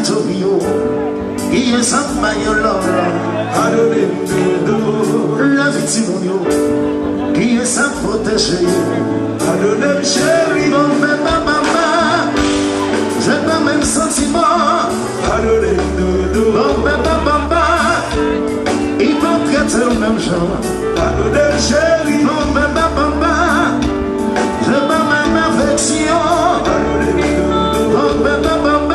Vittorio, qui est sans maillot la victime, qui est sans protéger. Adonai chéri, non mais maman, j'ai pas même sentiment. Adonai non mais maman, il va traiter le même genre. Adonai chéri, non mais maman, j'ai pas même affection. Non mais maman,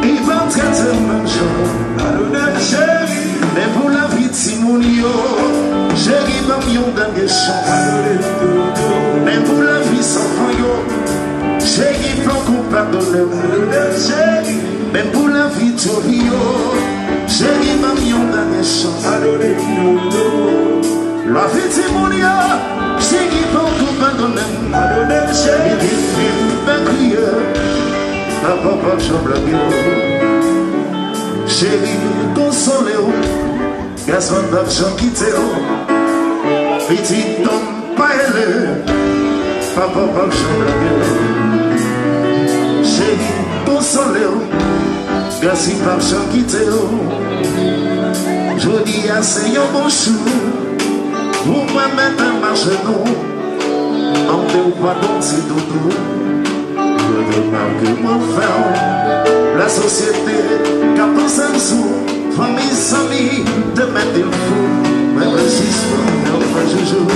il va traiter le même genre. Adonai chéri, mais pour la victime, chéri, va mieux dans les champs. Mais pour la vie sans yo, chéri, faut qu'on pardonne. Mais pour la vie de Rio, chéri, va mieux dans les champs. La vie de mon yo, chéri, faut qu'on pardonne. Chéri, il va crier, papa, j'en blague. Chéri, consolez-vous, garçon d'argent quittez-vous. Petit homme, pas elle. Papa, pas chambre. Chéri, consolez-vous. Merci, pas chambre quittez-vous. Je dis à Seigneur, bonjour. Vous me mettez à marcher, non. En deux pas donc c'est doudou. Je remarque mon frère. La société, 14 sous. Famille, amis, de mettre le fou. Même le 6 mois, on va toujours.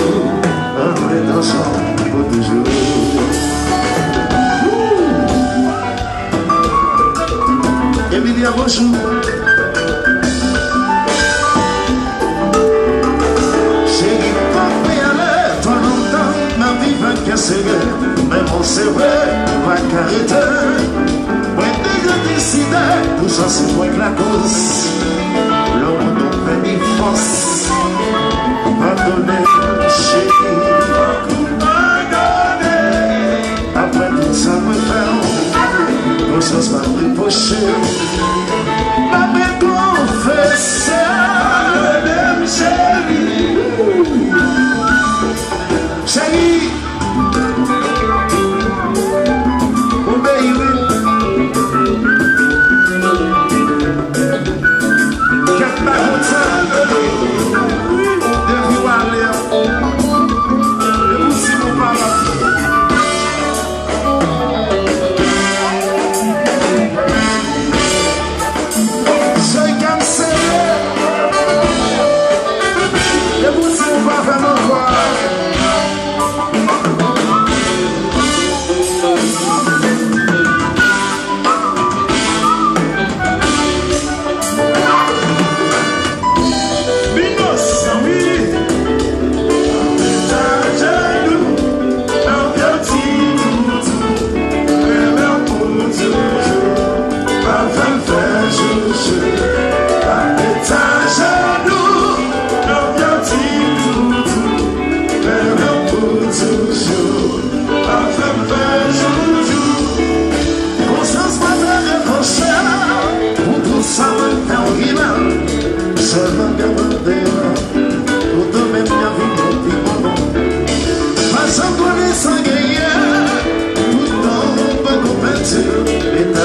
Un vrai dansant pour toujours. Emilia, bonjour. Chérie, pas y aller, toi longtemps, ma vie va casser. Mais mon cerveau va carréter. Moi, déjà décidé, tout ça c'est moi la cause. Le monde nous fait des forces. Pardonnez, chérie. Après tout ça me fait, nos choses va reprocher. Ma mère confesse, pardonnez, chérie. Chérie, obéis-lui. Qu'est-ce que ça?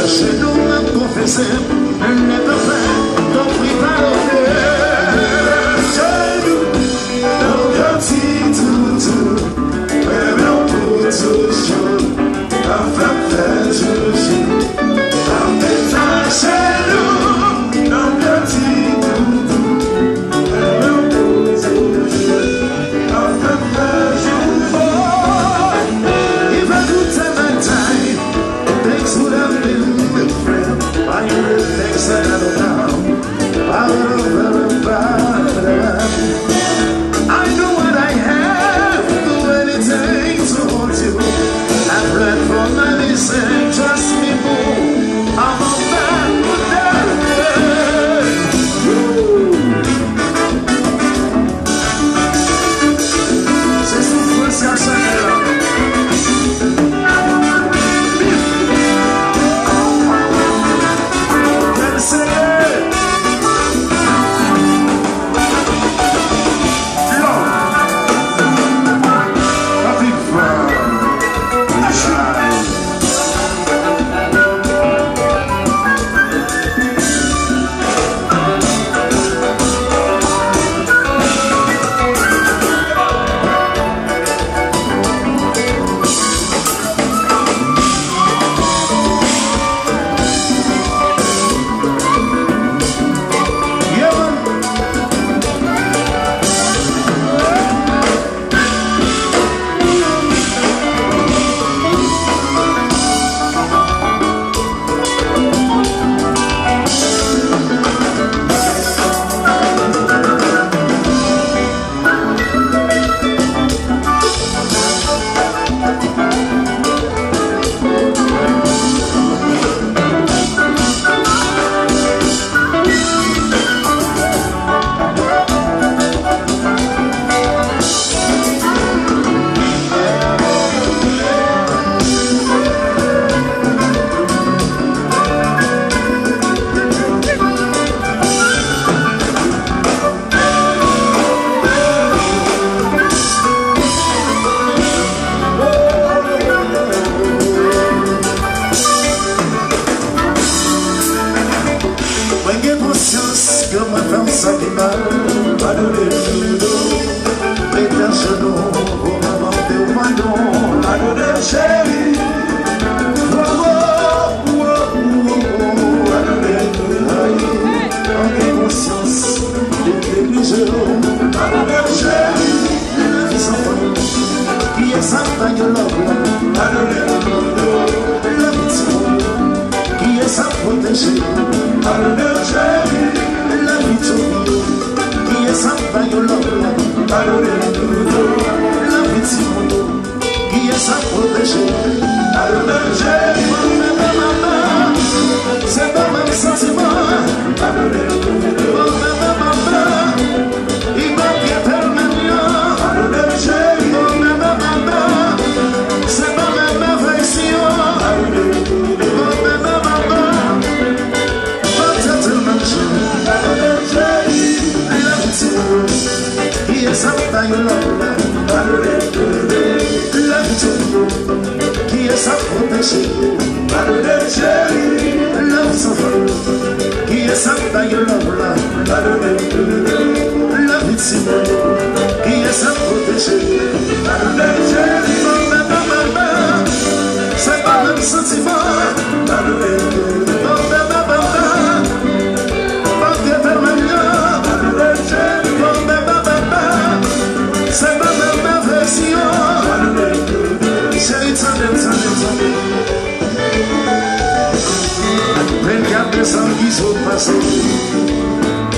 Chez nous, même confessé, elle n'est pas faite, donc oui, pardonnez. Chez nous, dans le petit toutou, même on peut toujours, enfin faire toujours. Chez nous, dans le petit toutou, même on peut toujours, enfin faire toujours. Il va goûter ma taille, dès que sous la ville. I know what I have, do anything to hold you. I've read for medicine, trust me, boo. I'm a bad c'est souffrance à chaque que moi femme ça qui mal, pas de l'étude, prétend genou, au moment de pardon, pas de chérie. Conscience de diriger qui est sa taille qui est sa protégée la victoire qui est sa taille la victime qui est sa protégée c'est pas même sentiment. Il m'a bien tellement c'est pas même version. Qui est sa taille qui est sa protégée qui est sa taille la victime qui est sa protégée c'est pas même sentiment c'est pas même version chérie t'en regarde sans qu'ils sont passés.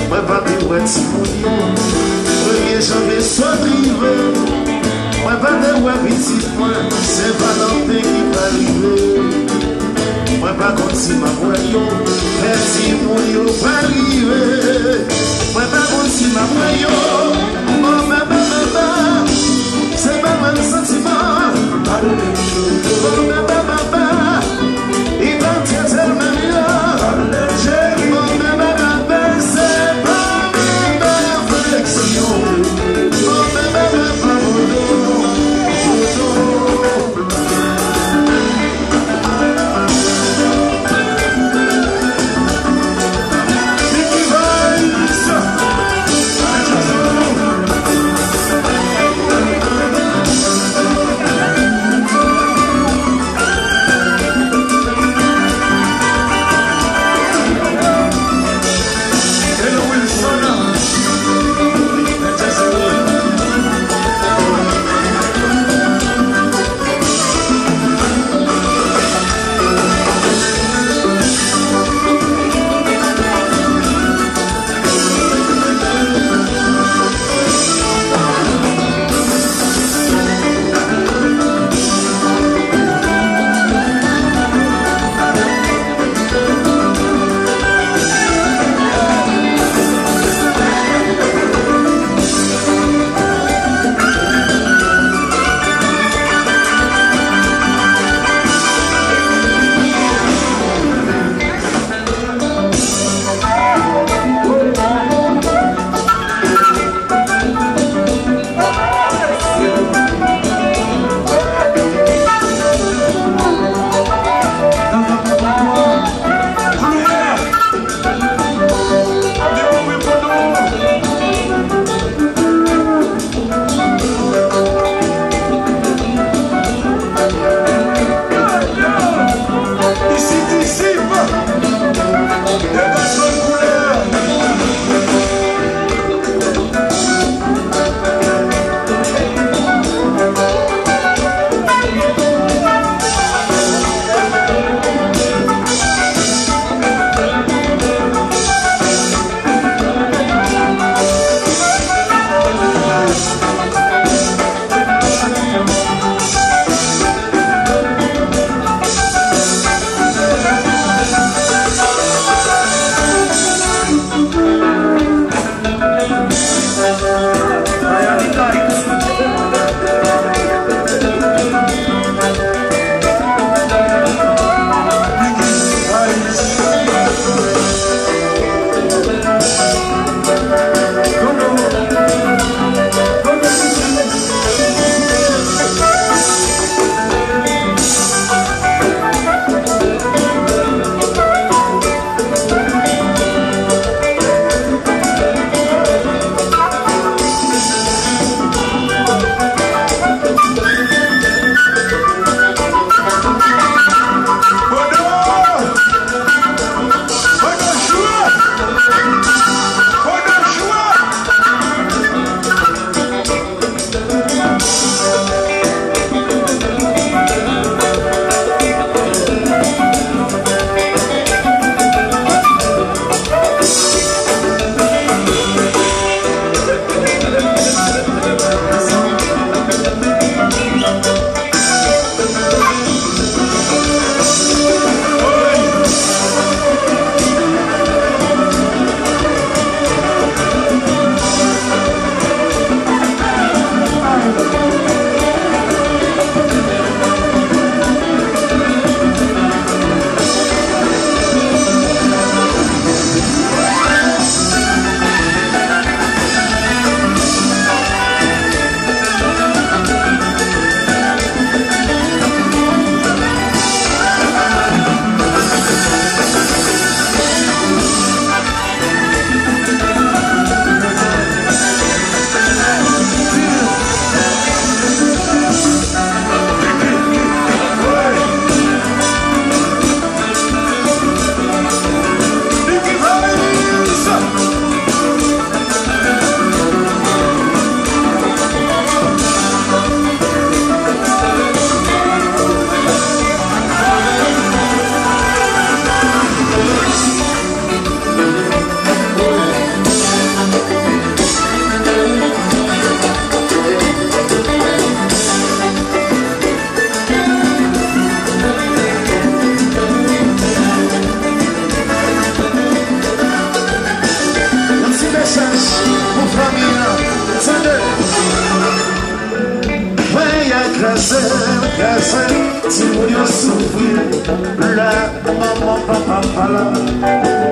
Moi, pas de ouais, si mon Dieu. Premier janvier, soit privé. Moi, pas de ouais, petit point. C'est pas l'entrée qui va arriver. Moi, pas comme si ma voyant. Petit mon Dieu, pas arriver. Moi, pas comme si ma voyant. C'est pas même sentiment. Il va tellement bien.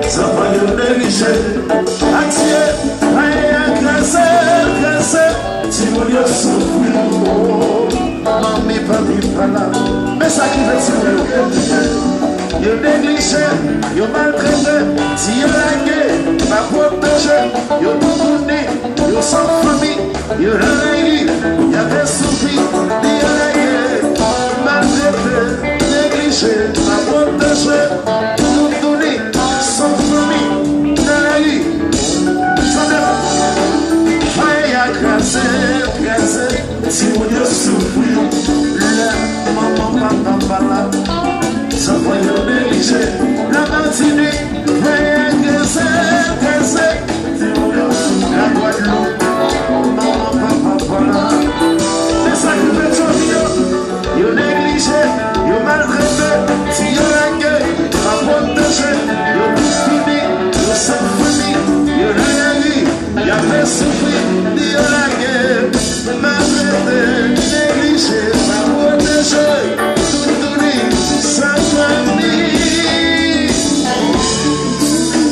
Ça va y négliger. Atier, aïe, grâce, si mon Dieu souffre. Mamie, papi, pala. Mais ça qui veut dire, yo négligé, yo maltraité, si yo lagué, pas protégé, yo tout tourné, yo sans famille, yo relégué, y avait souffri, yo lagué, maltraité, négligé, pas protégé, tout tourné, sans famille, relégué, ça dépend. Aïe, grâce, si mon Dieu souffre, le maman, papa, ça va y négliger. La matinée, la Guadeloupe, maman, papa, les sacrifices, yo négligé, yo maltraité, si yo lagué, pas protégé, yo fini, yo sans famille, yo réagi, y'a fait souffrir, yo lagué, maltraité, négligé, pas protégé, tout donné, sans famille.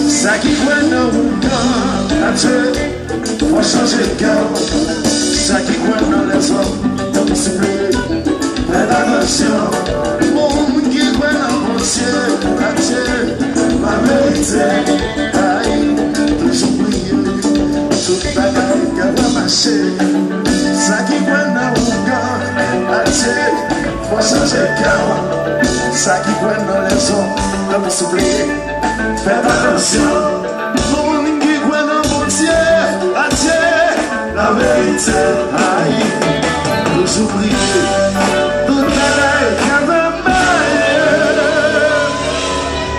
Ça qui croit dans mon camp, à Dieu, faut changer de cœur. Ça qui croit dans les hommes, donc s'il vous plaît, faites attention. Mon qui croit dans mon Dieu, à Dieu, ma vérité, aïe, toujours briller, toute bagaille qui va marcher. Ça qui croit dans mon camp, à Dieu, faut changer de cœur. Ça qui croit dans les hommes, donc s'il vous plaît, faites attention. Mon qui croit dans mon Dieu, à Dieu, la vérité, aïe, toujours briller.